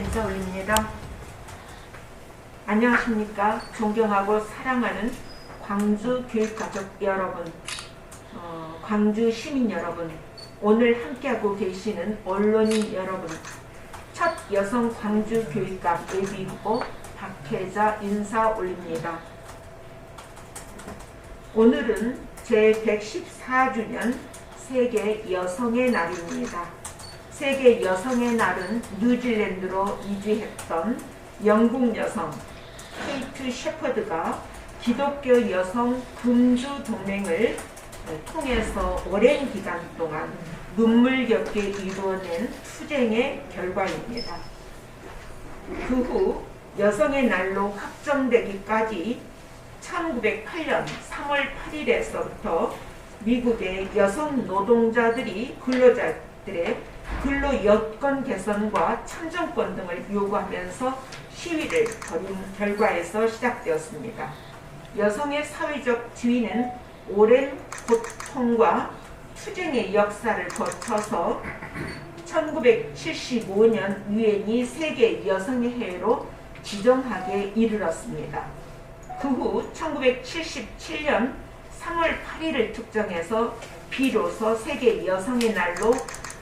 인사 올립니다. 안녕하십니까. 존경하고 사랑하는 광주 교육가족 여러분, 광주 시민 여러분, 오늘 함께하고 계시는 언론인 여러분, 첫 여성 광주 교육감 예비후보 박혜자 인사 올립니다. 오늘은 제114주년 세계 여성의 날입니다. 세계 여성의 날은 뉴질랜드로 이주했던 영국 여성 케이트 셰퍼드가 기독교 여성 금주 동맹을 통해서 오랜 기간 동안 눈물겹게 이루어낸 투쟁의 결과입니다. 그 후 여성의 날로 확정되기까지 1908년 3월 8일에서부터 미국의 여성 노동자들이 근로자들의 근로 여건 개선과 참정권 등을 요구하면서 시위를 벌인 결과에서 시작되었습니다. 여성의 사회적 지위는 오랜 고통과 투쟁의 역사를 거쳐서 1975년 유엔이 세계 여성의 해로 지정하게 이르렀습니다. 그 후 1977년 3월 8일을 특정해서 비로소 세계 여성의 날로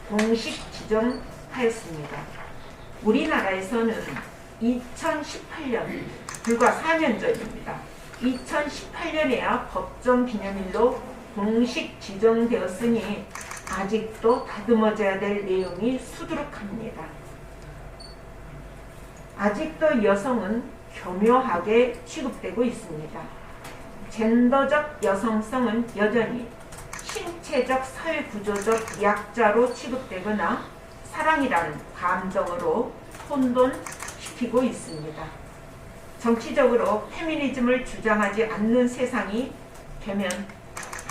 공식 지정하였습니다. 우리나라에서는 2018년, 불과 4년 전입니다. 2018년에야 법정 기념일로 공식 지정되었으니 아직도 다듬어져야 될 내용이 수두룩합니다. 아직도 여성은 교묘하게 취급되고 있습니다. 젠더적 여성성은 여전히 신체적 사회구조적 약자로 취급되거나 사랑이라는 감정으로 혼돈시키고 있습니다. 정치적으로 페미니즘을 주장하지 않는 세상이 되면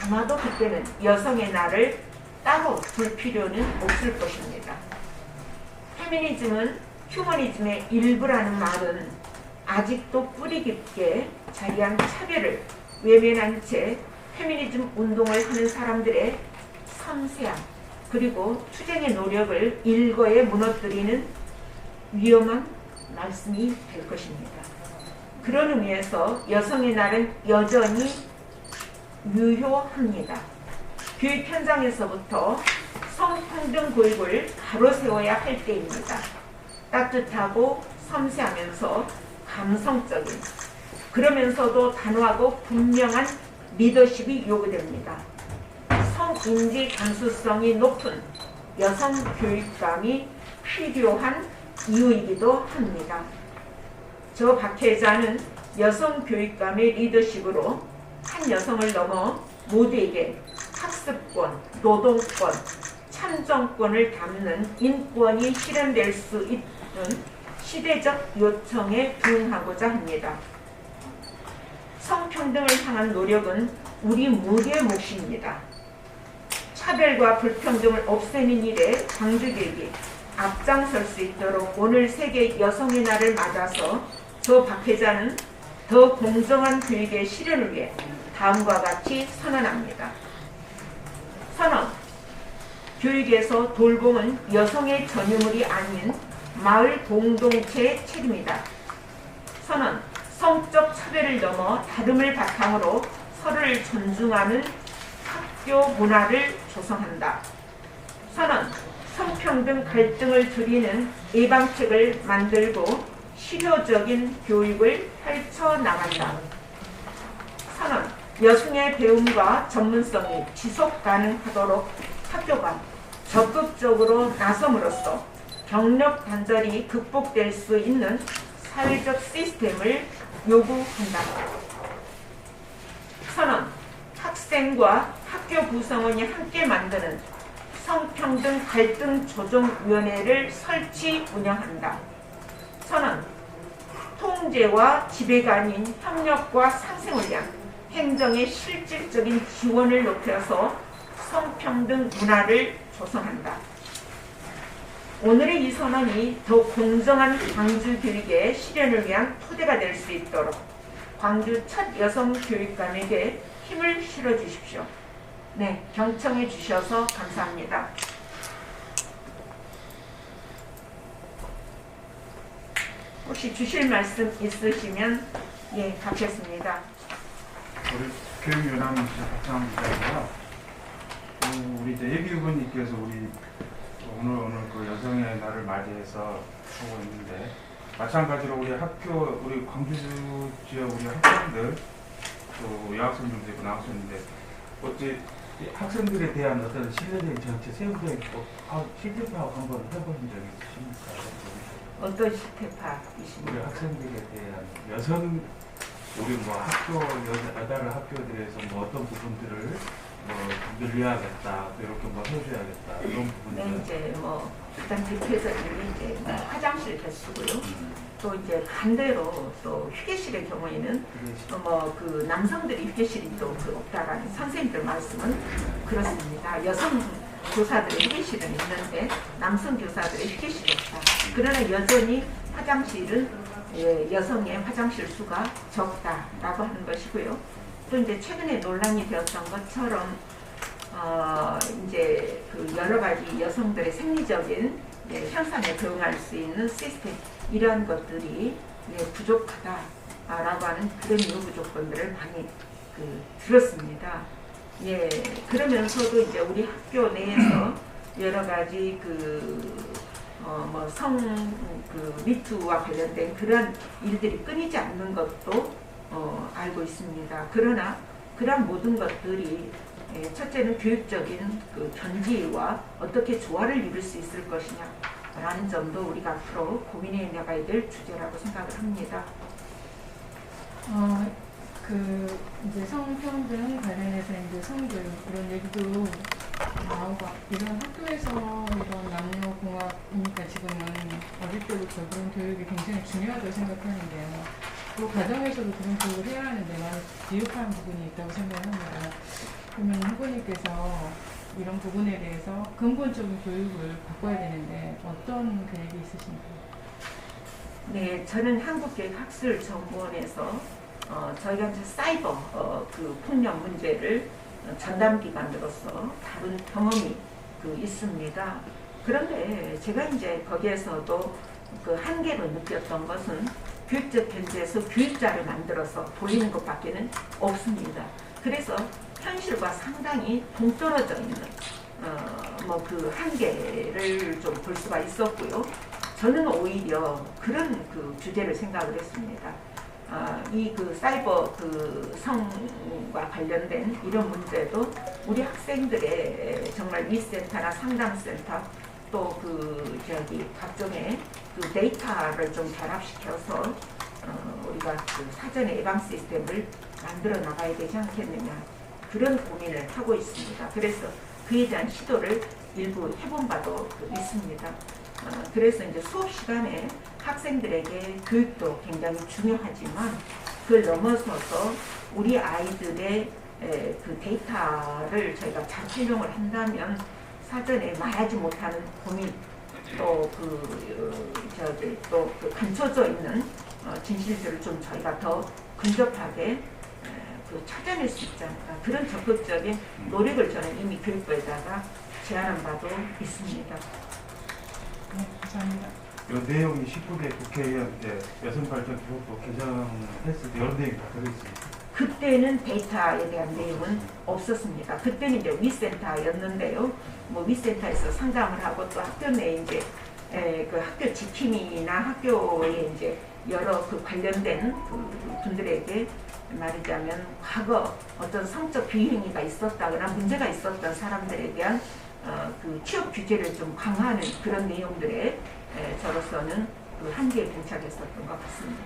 아마도 그때는 여성의 날을 따로 둘 필요는 없을 것입니다. 페미니즘은 휴머니즘의 일부라는 말은 아직도 뿌리 깊게 자리한 차별을 외면한 채 페미니즘 운동을 하는 사람들의 섬세함 그리고 투쟁의 노력을 일거에 무너뜨리는 위험한 말씀이 될 것입니다. 그런 의미에서 여성의 날은 여전히 유효합니다. 교육 현장에서부터 성평등 교육을 바로 세워야 할 때입니다. 따뜻하고 섬세하면서 감성적인, 그러면서도 단호하고 분명한 리더십이 요구됩니다. 성인지 감수성이 높은 여성 교육감이 필요한 이유이기도 합니다. 저 박혜자는 여성 교육감의 리더십으로 한 여성을 넘어 모두에게 학습권, 노동권, 참정권을 담는 인권이 실현될 수 있는 시대적 요청에 부응하고자 합니다. 성평등을 향한 노력은 우리 모두의 몫입니다. 차별과 불평등을 없애는 일에 광주교육이 앞장설 수 있도록 오늘 세계 여성의 날을 맞아서 저 박혜자는 더 공정한 교육의 실현을 위해 다음과 같이 선언합니다. 선언. 교육에서 돌봄은 여성의 전유물이 아닌 마을 공동체의 책임이다. 선언. 성적 차별을 넘어 다름을 바탕으로 서로를 존중하는 학교 문화를 조성한다. 선언. 성평등 갈등을 줄이는 예방책을 만들고 실효적인 교육을 펼쳐나간다. 선언. 여성의 배움과 전문성이 지속 가능하도록 학교가 적극적으로 나섬으로써 경력 단절이 극복될 수 있는 사회적 시스템을 요구한다. 선언. 학생과 학교 구성원이 함께 만드는 성평등 갈등 조정위원회를 설치 운영한다. 선언. 통제와 지배가 아닌 협력과 상생을 위한 행정의 실질적인 지원을 높여서 성평등 문화를 조성한다. 오늘의 이 선언이 더 공정한 광주 교육의 실현을 위한 토대가 될 수 있도록 광주 첫 여성 교육감에게 힘을 실어주십시오. 네, 경청해 주셔서 감사합니다. 혹시 주실 말씀 있으시면 예, 받겠습니다. 우리 교육연합 박상훈 기자고요. 우리 이제 예비후보님께서 우리 오늘 그 여성의 날을 맞이해서 하고 있는데 마찬가지로 우리 학교 우리 광주 지역 우리 학생들 또 여학생들도 있고 남학생인데 어찌 학생들에 대한 어떤 신뢰적인 정책 세우고 있고 실제 파악 한번 해보신 적이 있으십니까? 어떤 시태 파악이십니까? 우리 학생들에 대한 여성 우리 뭐 학교 여다른 학교들에서 뭐 어떤 부분들을 뭐 늘려야겠다, 이렇게 뭐 해줘야겠다 이런 부분들. 네, 이제 뭐 일단 대표적인 이제 뭐 화장실 개수고요. 또 이제 반대로 또 휴게실의 경우에는 뭐 그 남성들이 휴게실이 또 없다라는 선생님들 말씀은 그렇습니다. 여성 교사들의 휴게실은 있는데 남성 교사들의 휴게실이 없다. 그러나 여전히 화장실은 여성의 화장실 수가 적다라고 하는 것이고요. 또 이제 최근에 논란이 되었던 것처럼 이제 그 여러 가지 여성들의 생리적인 현상에 대응할 수 있는 시스템 이러한 것들이 부족하다라고 하는 그런 요구 조건들을 많이 들었습니다. 예, 그러면서도 이제 우리 학교 내에서 여러 가지 미투와 관련된 그런 일들이 끊이지 않는 것도 알고 있습니다. 그러나 그런 모든 것들이 첫째는 교육적인 그 견지와 어떻게 조화를 이룰 수 있을 것이냐라는 점도 우리가 앞으로 고민해 나가야 될 주제라고 생각을 합니다. 이제 성평등 관련해서 이제 성교육 이런 얘기도 나오고 이런 학교에서 이런 남녀공학이니까 지금은 어릴 때부터 그런 교육이 굉장히 중요하다고 생각하는데요. 또 가정에서도 그런 교육을 해야 하는데 많이 미흡한 부분이 있다고 생각합니다. 그러면 후보님께서 이런 부분에 대해서 근본적인 교육을 바꿔야 되는데 어떤 계획이 있으신가요? 네, 저는 한국교육학술정보원에서 저희가 이제 사이버 그 폭력 문제를 전담기관으로서 다룬 경험이 있습니다. 그런데 제가 이제 거기에서도 그 한계로 느꼈던 것은 교육적 견지에서 교육자를 만들어서 돌리는 것밖에는 없습니다. 그래서 현실과 상당히 동떨어져 있는 그 한계를 좀 볼 수가 있었고요. 저는 오히려 그런 그 주제를 생각을 했습니다. 이 사이버 성과 관련된 이런 문제도 우리 학생들의 정말 위센터나 상담센터 또 각종의 데이터를 좀 결합시켜서 우리가 사전에 예방 시스템을 만들어 나가야 되지 않겠느냐 그런 고민을 하고 있습니다. 그래서 그에 대한 시도를 일부 해본 바도 있습니다. 그래서 이제 수업 시간에 학생들에게 교육도 굉장히 중요하지만 그걸 넘어서서 우리 아이들의 그 데이터를 저희가 잘 활용을 한다면 사전에 말하지 못하는 고민 또 감춰져 있는 진실들을 좀 저희가 더 근접하게 찾아낼 수 있지 않을까 그런 적극적인 노력을 저는 이미 교육부에다가 제안한 바도 있습니다. 네, 감사합니다. 이 내용이 19대 국회의원 때 여성발전교육법 개정했을 때 이런 내용이 다 들어있습니다. 그때는 데이터에 대한 내용은 없었습니다. 그때는 이제 위센터였는데요. 위센터에서 상담을 하고 또 학교 내에 이제 그 학교 지킴이나 학교에 이제 여러 관련된 분들에게 말하자면 과거 어떤 성적 비행위가 있었다거나 문제가 있었던 사람들에 대한 취업 규제를 좀 강화하는 그런 내용들에 저로서는 한계에 봉착했었던 것 같습니다.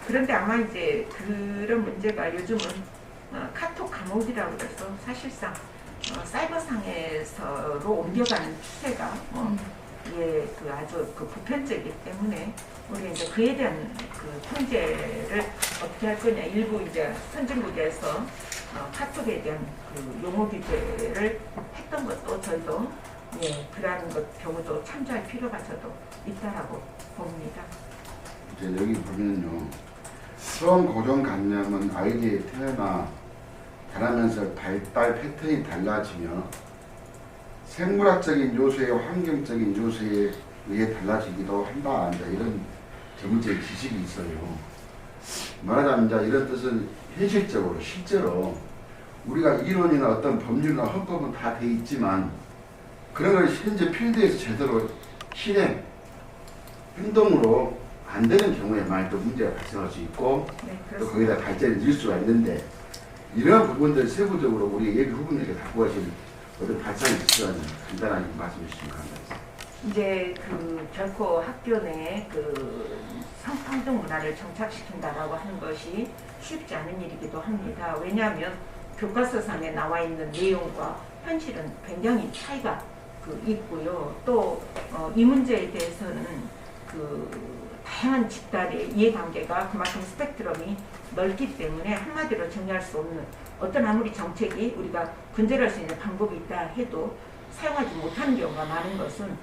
그런데 아마 이제 그런 문제가 요즘은 카톡 감옥이라고 해서 사실상 사이버상에서로 옮겨가는 추세가 아주 보편적이기 때문에 우리가 이제 그에 대한 통제를 어떻게 할 거냐 일부 이제 선진국에서 카톡에 대한 용어 규제를 했던 것도 저희도 그러한 경우도 참조할 필요가 저도 있다라고 봅니다. 이제 여기 보면요, 수험 고정관념은 아이들이 태어나 자라면서 발달 패턴이 달라지며 생물학적인 요소의 환경적인 요소에 의해 달라지기도 한다. 이런 전문적인 지식이 있어요. 말하자면 이제 이런 뜻은 현실적으로 실제로 우리가 이론이나 어떤 법률이나 헌법은 다 돼 있지만 그런 걸 현재 필드에서 제대로 실행, 행동으로 안 되는 경우에 많이 또 문제가 발생할 수 있고 네, 또 그렇습니다. 거기다 발전이 늘 수가 있는데 이러한 부분들 세부적으로 우리 예비 후보님께 갖고 가신 어떤 발상의 시간을 간단하게 말씀해 주시면 감사하겠습니다. 이제 결코 학교 내에 성평등 문화를 정착시킨다라고 하는 것이 쉽지 않은 일이기도 합니다. 왜냐하면 교과서상에 나와 있는 내용과 현실은 굉장히 차이가 있고요. 또 이 문제에 대해서는 다양한 집단의 이해관계가 그만큼 스펙트럼이 넓기 때문에 한마디로 정리할 수 없는 어떤 아무리 정책이 우리가 근절할 수 있는 방법이 있다 해도 사용하지 못하는 경우가 많은 것은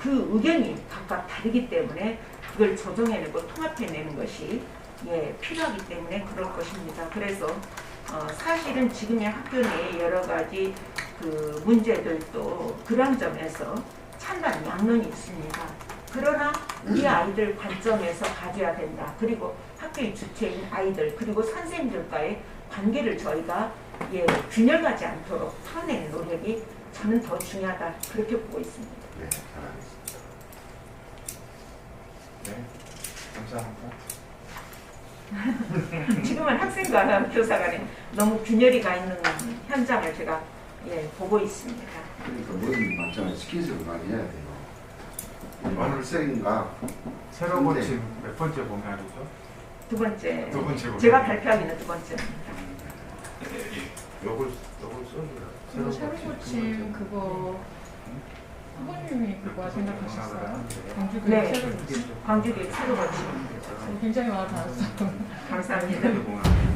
그 의견이 각각 다르기 때문에 그걸 조정해내고 통합해내는 것이 필요하기 때문에 그럴 것입니다. 그래서 사실은 지금의 학교 내에 여러 가지 문제들도 그런 점에서 찬반 양론이 있습니다. 그러나 우리 아이들 관점에서 가져야 된다. 그리고 학교의 주체인 아이들 그리고 선생님들과의 관계를 저희가 균열하지 않도록 풀어내는 노력이 저는 더 중요하다 그렇게 보고 있습니다. 네, 잘하겠습니다. 네, 감사합니다. 지금은 학생과 교사 간에 너무 균열이 가 있는 현장을 제가 보고 있습니다. 그러니까 뭐든 맞잖아요. 스킨십을 많이 해야 돼요. 오늘 셀인가 새로 네. 고침 몇 번째 봉합이죠? 두 번째, 두 번째 봉합. 제가 발표하기는 두 번째입니다. 요걸 써주라. 그리고 새로 고침 그거 후보님이 그거 생각하셨어요? 광주교육 네. 새로 고침 광주교육 새로 고침 굉장히 와닿았어요. 감사합니다. 봉합.